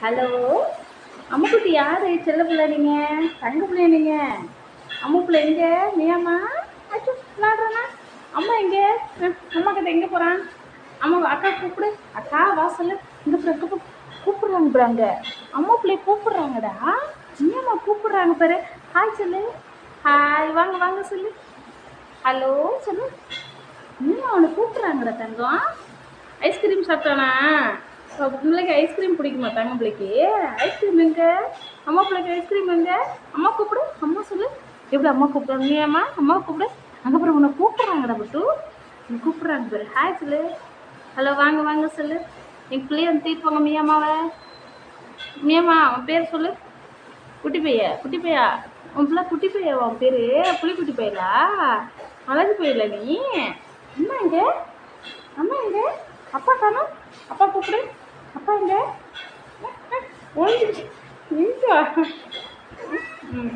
Hello, அம்முக்குட்டி யாரு? செல்ல பிள்ளை நீங்க, தங்க பிள்ளை நீங்க. அம்மு பிள்ளை எங்க? நீயாம்மா? அச்சோ விளாடுறானா? அம்மா எங்க? அம்மா கிட்ட எங்க போறான்? அம்மா அக்கா கூப்பிடு. அக்கா வா சொல்லு. இந்த பிள்ளை கூப்பிடுறாங்க பிள்ளைங்க. அம்மா பிள்ளை கூப்பிடுறாங்கடா. நீயாம்மா கூப்பிடுறாங்க பாரு. ஹாய் சொல்லு. ஹாய், வாங்க வாங்க சொல்லு. ஹலோ சொல்லு. நீயும் அவனை கூப்பிடுறாங்கடா தங்கம். ஐஸ்கிரீம் சாப்பிட்டானா? பிள்ளைக்கு ஐஸ்கிரீம் பிடிக்குமா? தங்க பிள்ளைக்கு ஐஸ்கிரீம் எங்க? அம்மா பிள்ளைக்கு ஐஸ்கிரீம் எங்க? அம்மா கூப்பிடு. அம்மா சொல்லு. எப்படி அம்மா கூப்பிடுறாங்க? நீ அம்மா அம்மா கூப்பிடு. அங்கே பாரு உன்னை கூப்பிடுறாங்கடா பட்டு. நீ கூப்பிடுறாங்க பாரு. ஹாய் சொல்லு. ஹலோ வாங்க வாங்க சொல்லு. என் பிள்ளைய வந்து தீர்ப்பாங்க மியாமாவை. மியாமா அவன் பேர் சொல்லு. குட்டி பையா குட்டி பையா. உன் பிள்ளை குட்டி பையா? உன் பேர் புளிக்குட்டி பையலா? அழகு பையல நீ? அம்மா எங்க? அம்மா எங்க? அப்பா காணோம். அப்பா கூப்பிடு. அப்பா எங்க? ஒழிஞ்சிருச்சு. எங்க? ம்